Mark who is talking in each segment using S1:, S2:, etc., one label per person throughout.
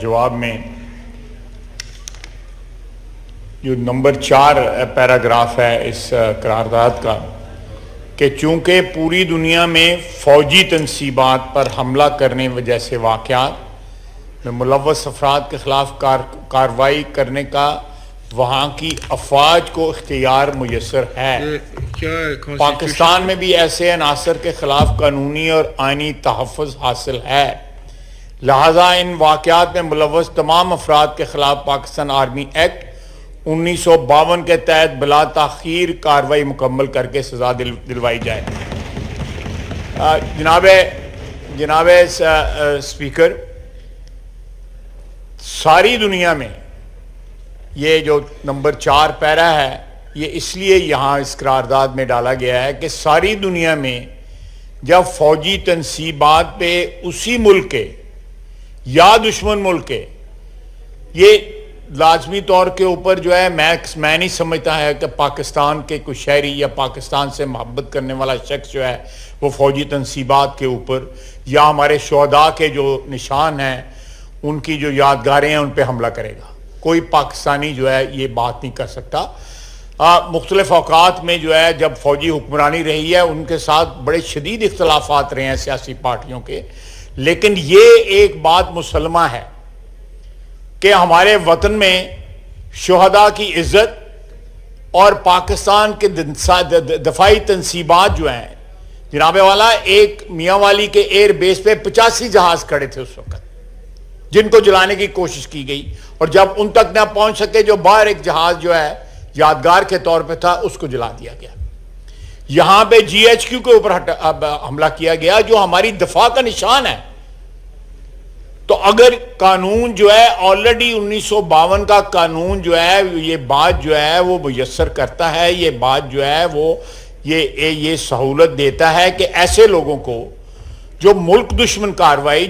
S1: جواب میں جو نمبر 4 پیراگراف ہے اس قرارداد کا کہ چونکہ پوری دنیا میں فوجی تنصیبات پر حملہ کرنے جیسے واقعات میں ملوث افراد کے خلاف کارروائی کرنے کا وہاں کی افواج کو اختیار میسر ہے، پاکستان میں بھی ایسے عناصر کے خلاف قانونی اور آئینی تحفظ حاصل ہے، لہذا ان واقعات میں ملوث تمام افراد کے خلاف پاکستان آرمی ایکٹ 1952 کے تحت بلا تاخیر کارروائی مکمل کر کے سزا دلوائی جائے۔ جناب اسپیکر، ساری دنیا میں یہ جو نمبر 4 پیرا ہے یہ اس لیے یہاں اس قرارداد میں ڈالا گیا ہے کہ ساری دنیا میں جب فوجی تنصیبات پہ اسی ملک کے یا دشمن ملک کے، یہ لازمی طور کے اوپر جو ہے میں نہیں سمجھتا ہے کہ پاکستان کے کوئی شہری یا پاکستان سے محبت کرنے والا شخص جو ہے وہ فوجی تنصیبات کے اوپر یا ہمارے شہداء کے جو نشان ہیں ان کی جو یادگاریں ہیں ان پہ حملہ کرے گا۔ کوئی پاکستانی جو ہے یہ بات نہیں کر سکتا۔ مختلف اوقات میں جو ہے جب فوجی حکمرانی رہی ہے ان کے ساتھ بڑے شدید اختلافات رہے ہیں سیاسی پارٹیوں کے، لیکن یہ ایک بات مسلمہ ہے کہ ہمارے وطن میں شہداء کی عزت اور پاکستان کے دفاعی تنصیبات جو ہیں، جناب والا ایک میاں والی کے ایئر بیس پہ 85 جہاز کھڑے تھے اس وقت جن کو جلانے کی کوشش کی گئی، اور جب ان تک نہ پہنچ سکے جو باہر ایک جہاز جو ہے یادگار کے طور پہ تھا اس کو جلا دیا گیا۔ یہاں پہ GHQ کے اوپر حملہ کیا گیا جو ہماری دفاع کا نشان ہے۔ تو اگر قانون جو ہے آلریڈی 1952 کا قانون جو ہے یہ بات جو ہے وہ میسر کرتا ہے، یہ بات جو ہے وہ یہ سہولت دیتا ہے کہ ایسے لوگوں کو جو ملک دشمن کارروائی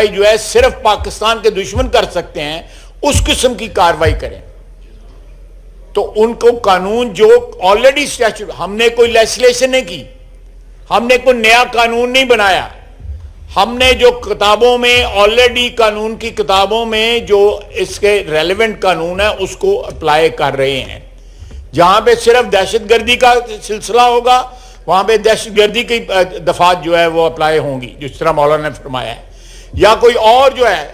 S1: جو ہے صرف پاکستان کے دشمن کر سکتے ہیں اس قسم کی کارروائی کریں، تو ان کو قانون جو آلریڈی اسٹیچوٹ، ہم نے کوئی لیجسلیشن نہیں کی، ہم نے کوئی نیا قانون نہیں بنایا، ہم نے جو کتابوں میں آلریڈی قانون کی کتابوں میں جو اس کے ریلیونٹ قانون ہے اس کو اپلائی کر رہے ہیں۔ جہاں پہ صرف دہشت گردی کا سلسلہ ہوگا وہاں پہ دہشت گردی کی دفعات جو ہے وہ اپلائی ہوں گی جس طرح مولانا نے فرمایا ہے، یا کوئی اور جو ہے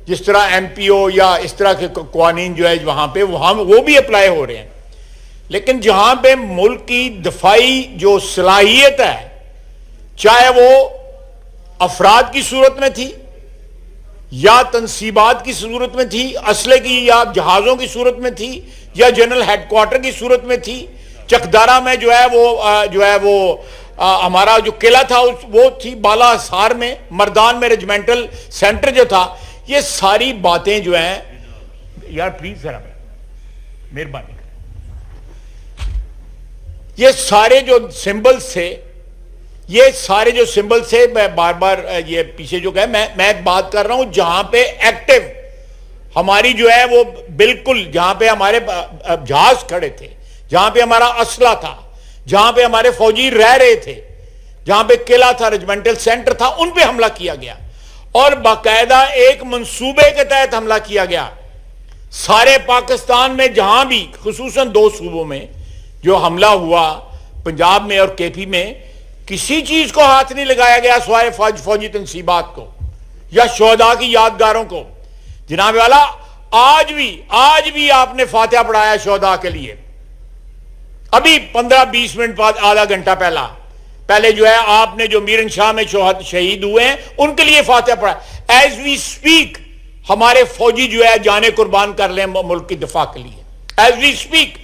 S1: جس طرح MPO یا اس طرح کے قوانین جو ہے وہاں پہ وہ بھی اپلائی ہو رہے ہیں۔ لیکن جہاں پہ ملک کی دفاعی جو صلاحیت ہے، چاہے وہ افراد کی صورت میں تھی یا تنصیبات کی صورت میں تھی، اسلحے کی یا جہازوں کی صورت میں تھی یا جنرل ہیڈ کوارٹر کی صورت میں تھی، چکدارا میں جو ہے وہ ہمارا جو قلعہ تھا وہ تھی، بالا حصار میں مردان میں ریجمنٹل سینٹر جو تھا، یہ ساری باتیں جو ہیں یار پلیز ذرا مہربانی یہ سارے جو سمبلز تھے، یہ سارے جو سمبلز تھے، میں بار بار یہ پیچھے جو کہا میں بات کر رہا ہوں جہاں پہ ایکٹیو ہماری جو ہے وہ بالکل، جہاں پہ ہمارے جہاز کھڑے تھے، جہاں پہ ہمارا اسلحہ تھا، جہاں پہ ہمارے فوجی رہ رہے تھے، جہاں پہ قلعہ تھا، ریجمنٹل سینٹر تھا، ان پہ حملہ کیا گیا اور باقاعدہ ایک منصوبے کے تحت حملہ کیا گیا۔ سارے پاکستان میں جہاں بھی، خصوصاً 2 صوبوں میں جو حملہ ہوا، پنجاب میں اور KP میں، کسی چیز کو ہاتھ نہیں لگایا گیا سوائے فوجی تنصیبات کو یا شہداء کی یادگاروں کو۔ جناب والا آج بھی آپ نے فاتحہ پڑھایا شہداء کے لیے، ابھی 15-20 منٹ بعد، آدھا گھنٹہ پہلے جو ہے آپ نے جو میرن شاہ میں شہید ہوئے ہیں ان کے لیے فاتحہ پڑھا۔ ایز وی سپیک ہمارے فوجی جو ہے جانیں قربان کر لیں ملک کی دفاع کے لیے، ایز وی سپیک۔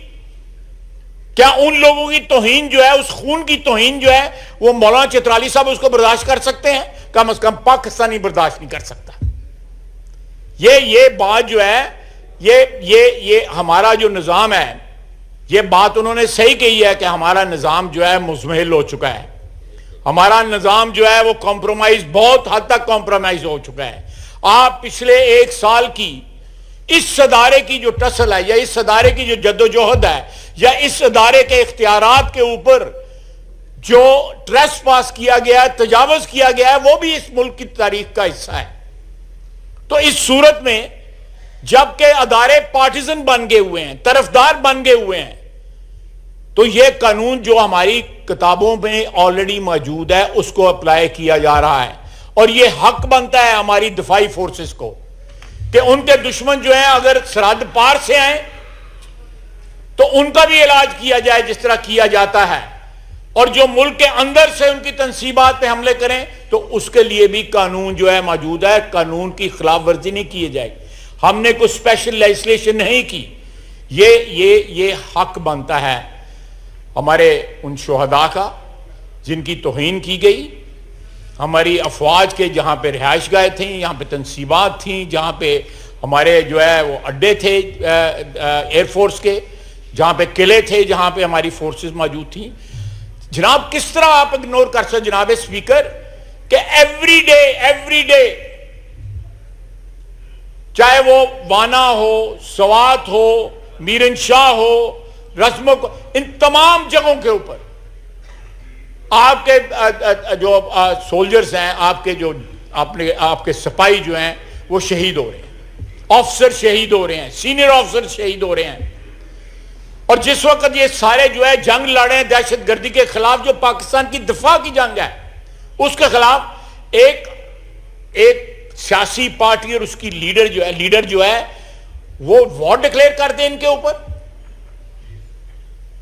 S1: کیا ان لوگوں کی توہین جو ہے، اس خون کی توہین جو ہے، وہ مولانا چترالی صاحب اس کو برداشت کر سکتے ہیں؟ کم از کم پاکستانی برداشت نہیں کر سکتا۔ یہ بات جو ہے، یہ ہمارا جو نظام ہے، یہ بات انہوں نے صحیح کہی ہے کہ ہمارا نظام جو ہے مزمحل ہو چکا ہے، ہمارا نظام جو ہے وہ کمپرومائز، بہت حد تک کمپرومائز ہو چکا ہے۔ آپ پچھلے 1 سال کی اس ادارے کی جو ٹسل ہے یا اس ادارے کی جو جدوجہد ہے یا اس ادارے کے اختیارات کے اوپر جو ٹریس پاس کیا گیا ہے، تجاوز کیا گیا ہے، وہ بھی اس ملک کی تاریخ کا حصہ ہے۔ تو اس صورت میں جبکہ ادارے پارٹیزن بن گئے ہوئے ہیں، طرفدار بن گئے ہوئے ہیں، تو یہ قانون جو ہماری کتابوں میں آلریڈی موجود ہے اس کو اپلائی کیا جا رہا ہے، اور یہ حق بنتا ہے ہماری دفاعی فورسز کو کہ ان کے دشمن جو ہیں اگر سرحد پار سے آئیں تو ان کا بھی علاج کیا جائے جس طرح کیا جاتا ہے، اور جو ملک کے اندر سے ان کی تنصیبات پہ حملے کریں تو اس کے لیے بھی قانون جو ہے موجود ہے، قانون کی خلاف ورزی نہیں کی جائے گی۔ ہم نے کوئی اسپیشل لیجسلیشن نہیں کی، یہ حق بنتا ہے ہمارے ان شہداء کا جن کی توہین کی گئی، ہماری افواج کے جہاں پہ رہائش گاہیں تھیں، یہاں پہ تنصیبات تھیں، جہاں پہ ہمارے جو ہے وہ اڈے تھے ایئر فورس کے، جہاں پہ قلعے تھے، جہاں پہ ہماری فورسز موجود تھیں۔ جناب کس طرح آپ اگنور کر سکتے جناب اسپیکر کہ ایوری ڈے چاہے وہ وانا ہو، سوات ہو، میرن شاہ ہو، رسموں کو، ان تمام جگہوں کے اوپر آپ کے جو سولجرز ہیں، آپ کے سپاہی جو ہیں وہ شہید ہو رہے ہیں، آفیسر شہید ہو رہے ہیں، سینئر آفیسر شہید ہو رہے ہیں، اور جس وقت یہ سارے جو ہے جنگ لڑے ہیں دہشت گردی کے خلاف، جو پاکستان کی دفاع کی جنگ ہے، اس کے خلاف ایک سیاسی پارٹی اور اس کی لیڈر جو ہے وہ وار ڈکلیئر کر دے ان کے اوپر،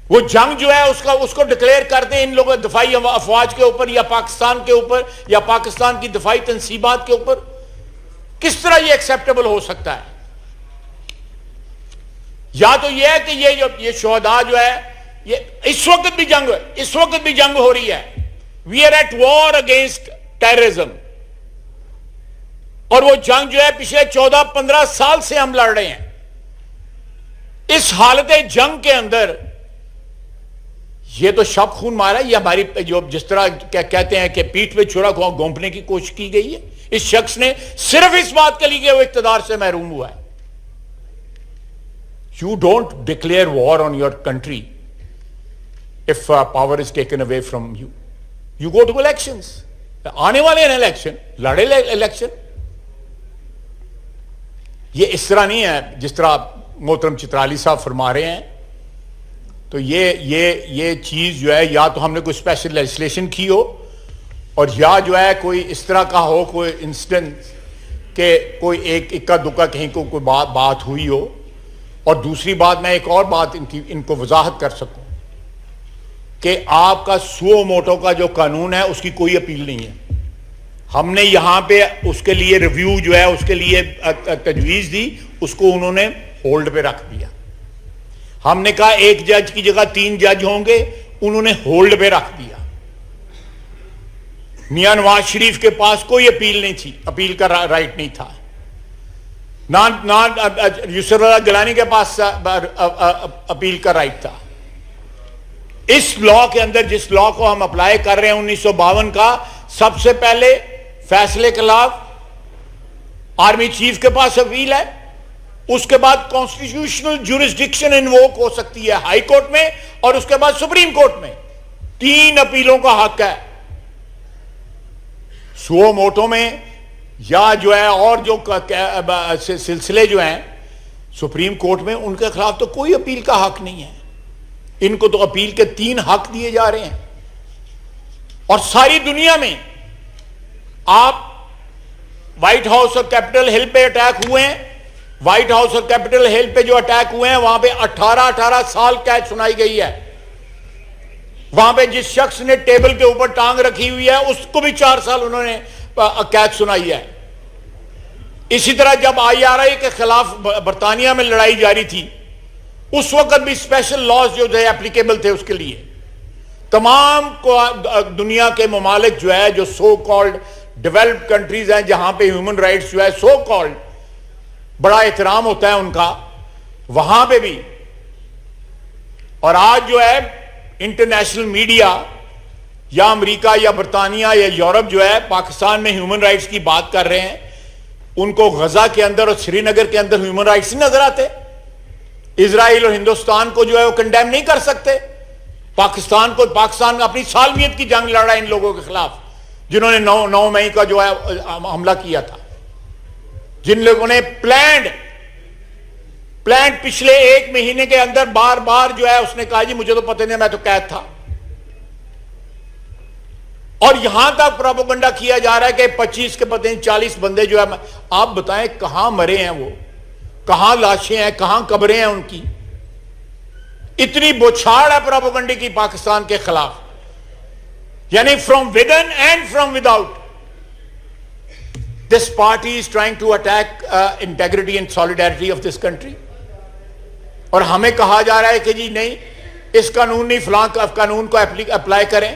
S1: وہ جنگ جو ہے اس کو ڈکلیئر کر دے ان لوگوں دفاعی افواج کے اوپر، یا پاکستان کے اوپر، یا پاکستان کی دفاعی تنصیبات کے اوپر۔ کس طرح یہ ایکسیپٹیبل ہو سکتا ہے؟ یا تو یہ ہے کہ یہ شہداء جو ہے، یہ اس وقت بھی جنگ ہو رہی ہے، we are at war against terrorism, اور وہ جنگ جو ہے پچھلے 14-15 سال سے ہم لڑ رہے ہیں۔ اس حالت جنگ کے اندر یہ تو شب خون مارا، یہ ہماری جو جس طرح کہتے ہیں کہ پیٹھ پہ چھڑا گھونپنے کی کوشش کی گئی ہے۔ اس شخص نے صرف اس بات کے لیے کہ وہ اقتدار سے محروم ہوا ہے۔ You don't declare war on your country if power is taken away from you. You go to elections. آنے والے ہیں الیکشن، لڑے الیکشن۔ یہ اس طرح نہیں ہے جس طرح محترم چترالی صاحب فرما رہے ہیں۔ تو یہ چیز جو ہے یا تو ہم نے کوئی اسپیشل لیجسلیشن کی ہو، اور یا جو ہے کوئی اس طرح کا ہو کوئی انسیڈنٹ کہ کوئی ایک اکا دکا کہیں کو کوئی بات ہوئی ہو۔ اور دوسری بات، میں ایک اور بات ان کو وضاحت کر سکوں کہ آپ کا سو موٹو کا جو قانون ہے اس کی کوئی اپیل نہیں ہے۔ ہم نے یہاں پہ اس کے لیے ریویو جو ہے اس کے لیے تجویز دی، اس کو انہوں نے ہولڈ پہ رکھ دیا۔ ہم نے کہا ایک جج کی جگہ 3 جج ہوں گے، انہوں نے ہولڈ پہ رکھ دیا۔ میاں نواز شریف کے پاس کوئی اپیل نہیں تھی، اپیل کا رائٹ نہیں تھا۔ نہ یسر اللہ گیلانی کے پاس اپیل کا رائٹ تھا۔ اس لا کے اندر جس لا کو ہم اپلائی کر رہے ہیں 1952 کا، سب سے پہلے فیصلے کے خلاف آرمی چیف کے پاس اپیل ہے، اس کے بعد کانسٹیٹیوشنل جورسڈکشن انووک ہو سکتی ہے ہائی کورٹ میں، اور اس کے بعد سپریم کورٹ میں۔ 3 اپیلوں کا حق ہے۔ سو موٹو میں یا جو ہے اور جو سلسلے جو ہیں سپریم کورٹ میں، ان کے خلاف تو کوئی اپیل کا حق نہیں ہے۔ ان کو تو اپیل کے 3 حق دیے جا رہے ہیں۔ اور ساری دنیا میں آپ وائٹ ہاؤس اور کیپٹل ہل پہ اٹیک ہوئے ہیں، وائٹ ہاؤس اور کیپٹل ہل پہ جو اٹیک ہوئے ہیں وہاں پہ 18 سال قید سنائی گئی ہے۔ وہاں پہ جس شخص نے ٹیبل کے اوپر ٹانگ رکھی ہوئی ہے اس کو بھی 4 سال انہوں نے قید سنائی ہے۔ اسی طرح جب IRA کے خلاف برطانیہ میں لڑائی جاری تھی، اس وقت بھی اسپیشل لاز جو تھے اپلیکیبل تھے اس کے لیے۔ تمام دنیا کے ممالک جو ہے جو سو کالڈ ڈیولپڈ کنٹریز ہیں، جہاں پہ ہیومن رائٹس جو ہے سو کالڈ بڑا احترام ہوتا ہے ان کا، وہاں پہ بھی۔ اور آج جو ہے انٹرنیشنل میڈیا یا امریکہ یا برطانیہ یا یورپ جو ہے پاکستان میں ہیومن رائٹس کی بات کر رہے ہیں، ان کو غزہ کے اندر اور سری نگر کے اندر ہیومن رائٹس نہیں نظر آتے۔ اسرائیل اور ہندوستان کو جو ہے وہ کنڈیم نہیں کر سکتے۔ پاکستان اپنی سالمیت کی جنگ لڑ رہا ہے ان لوگوں کے خلاف جنہوں نے 9 مئی کا جو ہے حملہ کیا تھا۔ جن لوگوں نے پلانڈ پچھلے 1 مہینے کے اندر بار بار جو ہے اس نے کہا جی مجھے تو پتہ نہیں میں تو قید تھا، اور یہاں تک پروپیگنڈا کیا جا رہا ہے کہ 25 کے پتہ نہیں 40 بندے جو ہے، آپ بتائیں کہاں مرے ہیں وہ، کہاں لاشیں ہیں، کہاں قبریں ہیں ان کی؟ اتنی بوچھاڑ ہے پروپیگنڈے کی پاکستان کے خلاف، یعنی from within and from without this party is trying to attack integrity and solidarity of this country. اور ہمیں کہا جا رہا ہے کہ جی نہیں اس قانون نہیں، فلاں قانون کو اپلائی کریں.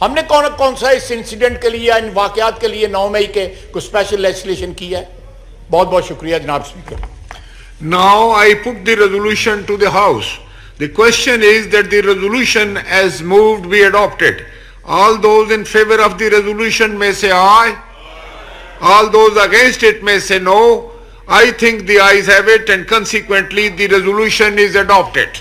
S1: ہم نے کون سا اس انسیڈنٹ کے لیے، ان واقعات کے لیے 9 مئی کے کوئی اسپیشل لیجسلیشن کی ہے؟ بہت بہت شکریہ جناب speaker.
S2: Now I put the resolution to the House. The question is that the resolution as moved be adopted. All those in favor of the resolution may say aye. All those against it may say no. I think the ayes have it and consequently the resolution is adopted.